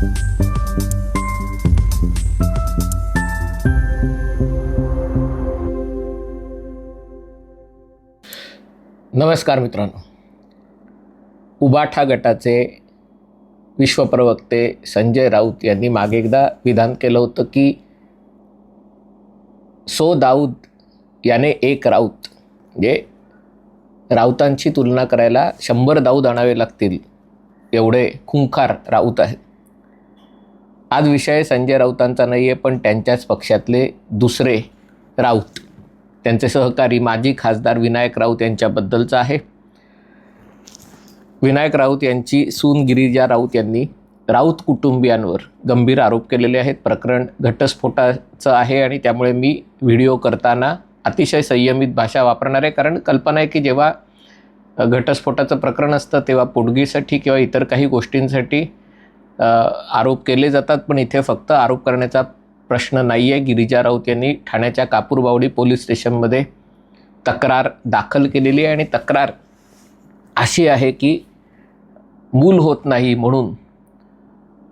नमस्कार मित्रांनो, उबाठा गटाचे विश्वप्रवक्ते संजय राऊत यांनी मागे एकदा विधान केलं होतं की 100 दाऊद याने एक राऊत, म्हणजे राऊतांची तुलना करायला 100 दाऊद आणावे लागतील एवढे खुंखार राऊत आहेत. आज विषय संजय राऊतांचा नाही आहे, पण त्यांच्याच पक्षातले दुसरे राऊत, त्यांचे सहकारी माजी खासदार विनायक राऊत यांच्याबद्दलचा आहे. विनायक राऊत यांची सून गिरिजा राऊत यांनी राऊत कुटुंबियांवर गंभीर आरोप केलेले आहेत. प्रकरण घटस्फोटाचं आहे आणि त्यामुळे मी व्हिडिओ करताना अतिशय संयमित भाषा वापरणार आहे, कारण कल्पना आहे की जेव्हा घटस्फोटाचं प्रकरण असतं तेव्हा पोटगीसाठी किंवा इतर काही गोष्टींसाठी आरोप केले जातात, पण इथे फक्त आरोप करण्याचा प्रश्न नाही आहे. गिरिजा राऊत यांनी ठाण्याच्या कापूरबावडी पोलीस स्टेशनमध्ये तक्रार दाखल केलेली आहे आणि तक्रार अशी आहे की मूल होत नाही म्हणून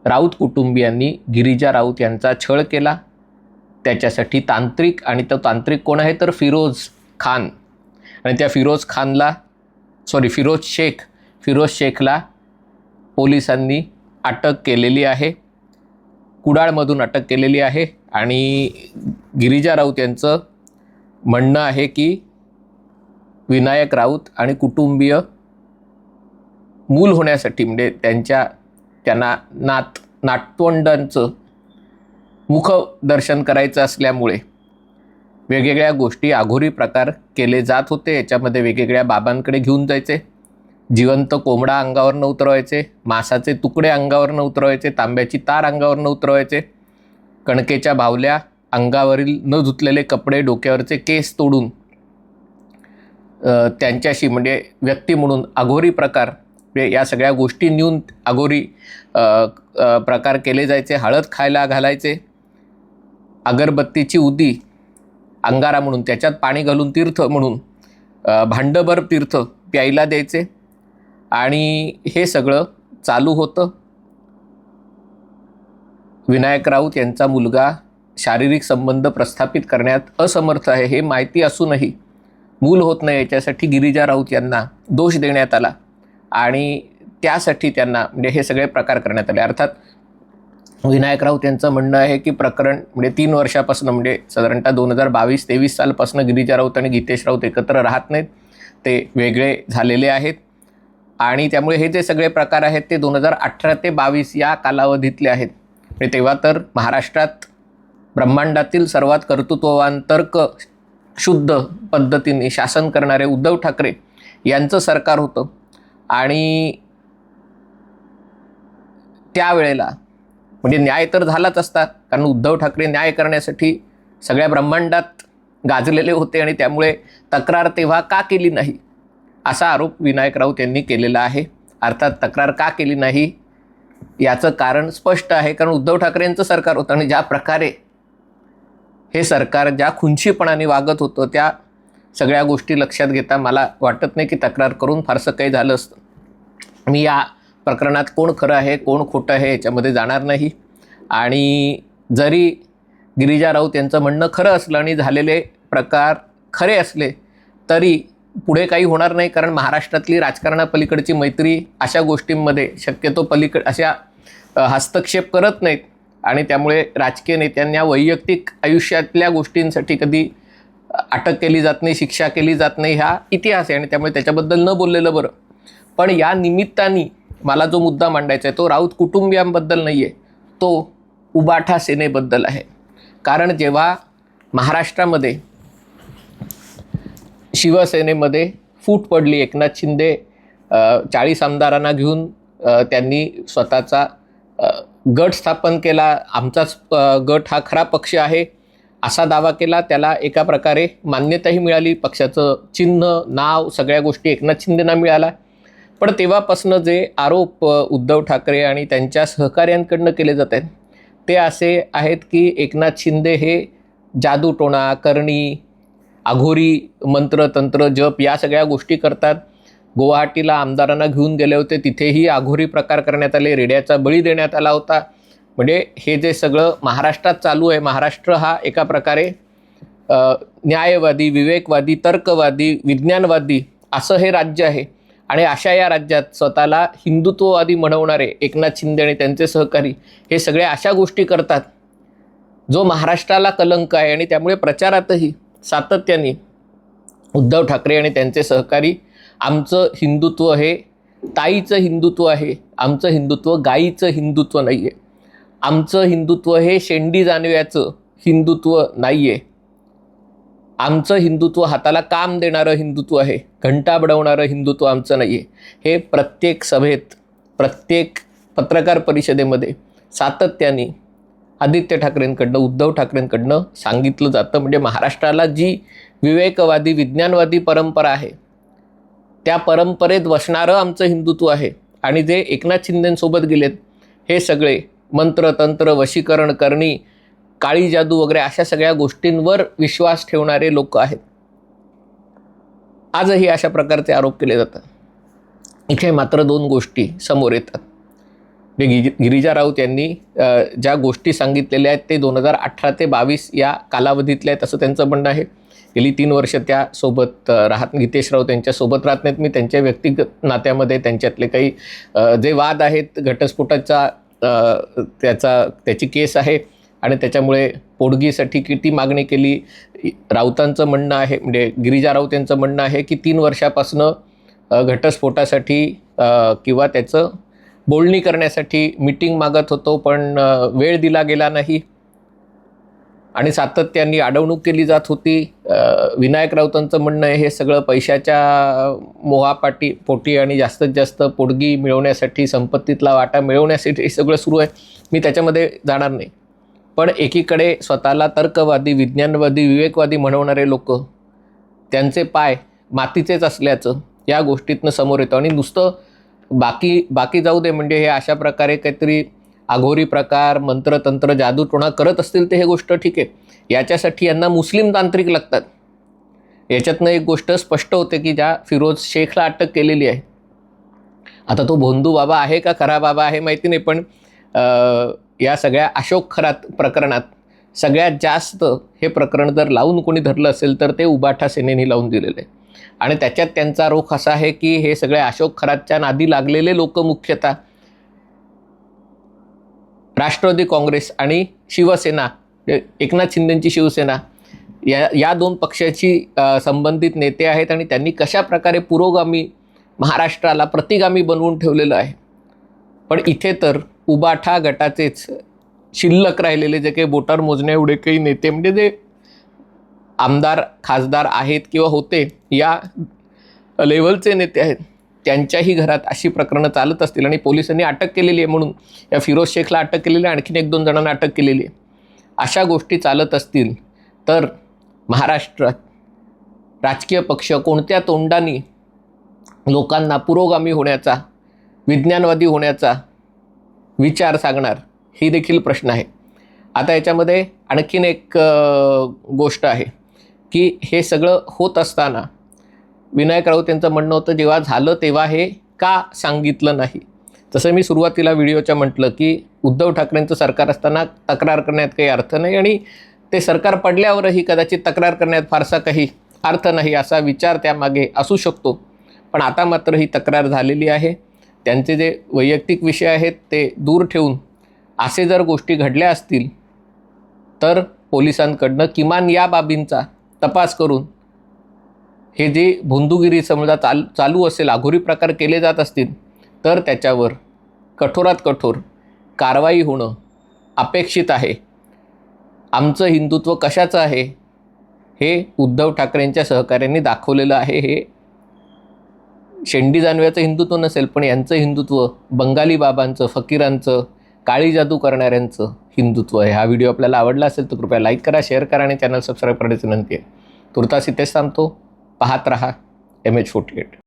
राऊत कुटुंबियांनी गिरिजा राऊत यांचा छळ केला. त्याच्यासाठी तांत्रिक, आणि तो तांत्रिक कोण आहे तर फिरोज खान, आणि त्या फिरोज शेखला पोलिसांनी अटक केलेली आहे, कुडाळमधून अटक केलेली आहे. आणि गिरिजा राऊत यांचं म्हणणं आहे की विनायक राऊत आणि कुटुंबीय मूल होण्यासाठी, म्हणजे त्यांना नातवंडांचं मुखदर्शन करायचं असल्यामुळे वेगवेगळ्या गोष्टी अघोरी प्रकार केले जात होते. याच्यामध्ये वेगवेगळ्या बाबांकडे घेऊन जायचे, जिवंत कोंबडा अंगावर न उतरवायचे, मांसाचे तुकडे अंगावर न उतरवायचे, तांब्याची तार अंगावर न उतरवायचे, कणकेच्या बावल्या, अंगावरील न धुतलेले कपडे, डोक्यावरचे केस तोडून त्यांच्याशी, म्हणजे व्यक्ती म्हणून अघोरी प्रकार, या सगळ्या गोष्टी नेऊन अघोरी प्रकार केले जायचे. हळद खायला घालायचे, अगरबत्तीची उदी अंगारा म्हणून त्याच्यात पाणी घालून तीर्थ म्हणून भांडभर तीर्थ प्यायला द्यायचे, आणि हे सगळं चालू होतं. विनायक राऊत यांचा मुलगा शारीरिक संबंध प्रस्थापित करण्यात असमर्थ आहे हे माहिती असूनही मूल होत नाही याच्यासाठी गिरिजा राऊत यांना दोष देण्यात आला आणि त्यासाठी त्यांना, म्हणजे हे सगळे प्रकार करण्यात आले. अर्थात विनायक राऊत यांचं म्हणणं आहे की प्रकरण, म्हणजे 3 वर्षापासून, म्हणजे साधारणतः 2022-23 सालपासून गिरिजा राऊत आणि गीतेश राऊत एकत्र राहत नाहीत, ते वेगळे झालेले आहेत. आणि त्यामुळे हे जे सगळे प्रकार आहेत ते 2018 ते 22 या कालावधीतले आहेत. म्हणजे तेव्हा तर महाराष्ट्रात ब्रह्मांडातील सर्वात कर्तृत्ववान, तर्क शुद्ध पद्धतीने शासन करणारे उद्धव ठाकरे यांचं सरकार होतं. आणि त्यावेळेला म्हणजे न्याय तर झालाच असता, कारण उद्धव ठाकरे न्याय करण्यासाठी सगळ्या ब्रह्मांडात गाजलेले होते, आणि त्यामुळे तक्रार तेव्हा का केली नाही असा आरोप विनायक राऊत यांनी केलेला आहे. अर्थात तक्रार का केली नाही याचं कारण स्पष्ट आहे, कारण उद्धव ठाकरेंचं सरकार होतं आणि ज्या प्रकारे हे सरकार ज्या खुंचीपणाने वागत होतं त्या सगळ्या गोष्टी लक्षात घेता मला वाटत नाही की तक्रार करून फारसं काही झालं असतं. मी या प्रकरणात कोण खरं आहे कोण खोटं आहे याच्यामध्ये जाणार नाही. आणि जरी गिरिजा राऊत यांचं म्हणणं खरं असलं आणि झालेले प्रकार खरे असले तरी पुढे काही होणार नाही, कारण महाराष्ट्रातली राजकारणापलीकडची मैत्री अशा गोष्टींमध्ये शक्यतो अशा हस्तक्षेप करत नाहीत, आणि त्यामुळे राजकीय नेत्यांना वैयक्तिक आयुष्यातल्या गोष्टींसाठी कधी अटक केली जात नाही, शिक्षा केली जात नाही, हा इतिहास आहे, आणि त्यामुळे त्याच्याबद्दल न बोललेलं बरं. पण या निमित्ताने मला जो मुद्दा मांडायचा आहे तो राऊत कुटुंबियांबद्दल नाही आहे, तो उबाठा सेनेबद्दल आहे. कारण जेव्हा महाराष्ट्रामध्ये शिवसेनेमध्ये फूट पडली, एकनाथ शिंदे 40 आमदारांना घेऊन त्यांनी स्वतःचा गट स्थापन केला, आमचाच गट हा खरा पक्ष आहे असा दावा केला, त्याला एका प्रकारे मान्यताही मिळाली, पक्षाचं चिन्ह, नाव, सगळ्या गोष्टी एकनाथ शिंदेंना मिळाला. पण तेव्हापासून जे आरोप उद्धव ठाकरे आणि त्यांच्या सहकाऱ्यांकडनं केले जात आहेत ते असे आहेत की एकनाथ शिंदे हे जादूटोणा, करणी, अघोरी मंत्र, तंत्र, जप या सगळ्या गोष्टी करतात. गुवाहाटीला आमदारांना घेऊन गेले होते, तिथेही अघोरी प्रकार करण्यात आले, रेड्याचा बळी देण्यात आला होता. म्हणजे हे जे सगळं महाराष्ट्रात चालू आहे, महाराष्ट्र हा एका प्रकारे न्यायवादी, विवेकवादी, तर्कवादी, विज्ञानवादी असं हे राज्य आहे. आणि अशा या राज्यात स्वतःला हिंदुत्ववादी म्हणवणारे एकनाथ शिंदे आणि त्यांचे सहकारी हे सगळे अशा गोष्टी करतात जो महाराष्ट्राला कलंक आहे. आणि त्यामुळे प्रचारातही सातत्याने उद्धव ठाकरे आणि त्यांचे सहकारी आमचं हिंदुत्व हे ताईचं हिंदुत्व आहे, आमचं हिंदुत्व गाईचं हिंदुत्व नाही आहे, आमचं हिंदुत्व हे शेंडी जानव्याचं हिंदुत्व नाही आहे, आमचं हिंदुत्व हाताला काम देणारं हिंदुत्व आहे, घंटा बडवणारं हिंदुत्व आमचं नाही आहे, हे प्रत्येक सभेत, प्रत्येक पत्रकार परिषदेमध्ये सातत्याने आदित्य ठाकरेंकडनं, उद्धव ठाकरेंकडनं सांगितलं जातं. म्हणजे महाराष्ट्राला जी विवेकवादी, विज्ञानवादी परंपरा आहे त्या परंपरेत बसणारं आमचं हिंदुत्व आहे. आणि जे एकनाथ शिंदेंसोबत गेलेत हे सगळे मंत्र, तंत्र, वशीकरण करणी, काळी जादू वगैरे अशा सगळ्या गोष्टींवर विश्वास ठेवणारे लोक आहेत. आजही अशा प्रकारचे आरोप केले जातात. इथे मात्र दोन गोष्टी समोर येतात. गिरिजा राऊत यांनी ज्या गोष्टी सांगितलेल्या आहेत ते 2018 ते 22 या कालावधीतल्या आहेत असं त्यांचं म्हणणं आहे. गेली 3 वर्ष त्यासोबत राहत, गीतेश राऊत यांच्यासोबत राहत नाहीत. मी त्यांच्या व्यक्तिगत नात्यामध्ये त्यांच्यातले काही जे वाद आहेत, घटस्फोटाचा त्याची केस आहे आणि त्याच्यामुळे पोटगीसाठी किती मागणी केली, राऊतांचं म्हणणं आहे, म्हणजे गिरिजा राऊत यांचं म्हणणं आहे की 3 वर्षापासनं घटस्फोटासाठी किंवा त्याचं बोलणी करण्यासाठी मीटिंग मागत होतो, पण वेळ दिला गेला नाही आणि सातत्याने अडवणूक केली जात होती. विनायक राऊतांचं म्हणणं आहे हे सगळं पैशाच्या पोटी आणि जास्तीत जास्त पोटगी मिळवण्यासाठी, संपत्तीतला वाटा मिळवण्यासाठी हे सगळं सुरू आहे. मी त्याच्यामध्ये जाणार नाही. पण एकीकडे स्वतःला तर्कवादी, विज्ञानवादी, विवेकवादी म्हणवणारे लोक त्यांचे पाय मातीचेच असल्याचं या गोष्टीतनं समोर येतं. आणि नुसतं बाकी जाऊ दे, म्हणजे हे अशा प्रकारे काहीतरी आघोरी प्रकार, मंत्रतंत्र, जादूटोणा करत असतील तर हे गोष्ट ठीक आहे. याच्यासाठी यांना मुस्लिम तांत्रिक लागतात. याच्यातनं एक गोष्ट स्पष्ट होते की ज्या फिरोज शेखला अटक केलेली आहे, आता तो भोंदू बाबा आहे का खरा बाबा आहे माहिती नाही, पण या सगळ्या अशोक खरात प्रकरणात सगळ्यात जास्त हे प्रकरण जर लावून कोणी धरलं असेल तर ते उबाठा सेनेने लावून दिलेलं आहे. आणि त्याच्यात त्यांचा रोख असा आहे की हे सगळे अशोक खरातच्या नादी लागलेले लोक मुख्यतः राष्ट्रवादी काँग्रेस आणि शिवसेना, एकनाथ शिंदेंची शिवसेना या 2 पक्षाची संबंधित नेते आहेत. आणि त्यांनी कशा प्रकारे पुरोगामी महाराष्ट्राला प्रतिगामी बनवून ठेवलेलं आहे. पण इथे तर उबाठा गटाचेच शिल्लक राहिलेले जे काही बोटावर मोजण्या एवढे काही नेते, म्हणजे जे आमदार, खासदार आहेत किंवा होते या लेवलचे नेते आहेत, त्यांच्याही घरात अशी प्रकरणं चालत असतील. आणि पोलिसांनी अटक केलेली आहे म्हणून या फिरोज शेखला अटक केलेली आहे, आणखीन 1-2 जणांना अटक केलेली आहे. अशा गोष्टी चालत असतील तर महाराष्ट्रात राजकीय पक्ष कोणत्या तोंडाने लोकांना पुरोगामी होण्याचा, विज्ञानवादी होण्याचा विचार सांगणार, ही देखील प्रश्न आहे. आता याच्यामध्ये आणखीन एक गोष्ट आहे की हे सगळं होत असताना विनायक राऊत यांचं म्हणणं होतं जेव्हा झालं तेव्हा हे का सांगितलं नाही. तसं मी सुरुवातीला व्हिडिओच्या म्हटलं की उद्धव ठाकरेंचं सरकार असताना तक्रार करण्यात काही अर्थ नाही आणि ते सरकार पडल्यावरही कदाचित तक्रार करण्यात फारसा काही अर्थ नाही असा विचार त्यामागे असू शकतो. पण आता मात्र ही तक्रार झालेली आहे. त्यांचे जे वैयक्तिक विषय आहेत ते दूर ठेवून असे जर गोष्टी घडल्या असतील तर पोलिसांकडनं किमान या बाबींचा तपास करून हे जे भोंदूगिरी समजा चालू असेल, आघोरी प्रकार केले जात असतील तर त्याच्यावर कठोरात कठोर कारवाई होणं अपेक्षित आहे. आमचं हिंदुत्व कशाचं आहे हे उद्धव ठाकरेंच्या सहकाऱ्यांनी दाखवलेलं आहे. हे शेंडी जानव्याचं हिंदुत्व नसेल, पण यांचं हिंदुत्व बंगाली बाबांचं, फकीरांचं, काळी जादू करणाऱ्यांचं हिंदुत्व आहे. हा व्हिडिओ आपल्याला आवडला असेल तर कृपया लाईक करा, शेअर करा आणि चॅनल सबस्क्राईब करण्याची विनंती आहे. तुर्तास इथेच थांबतो. पाहत रहा MH48.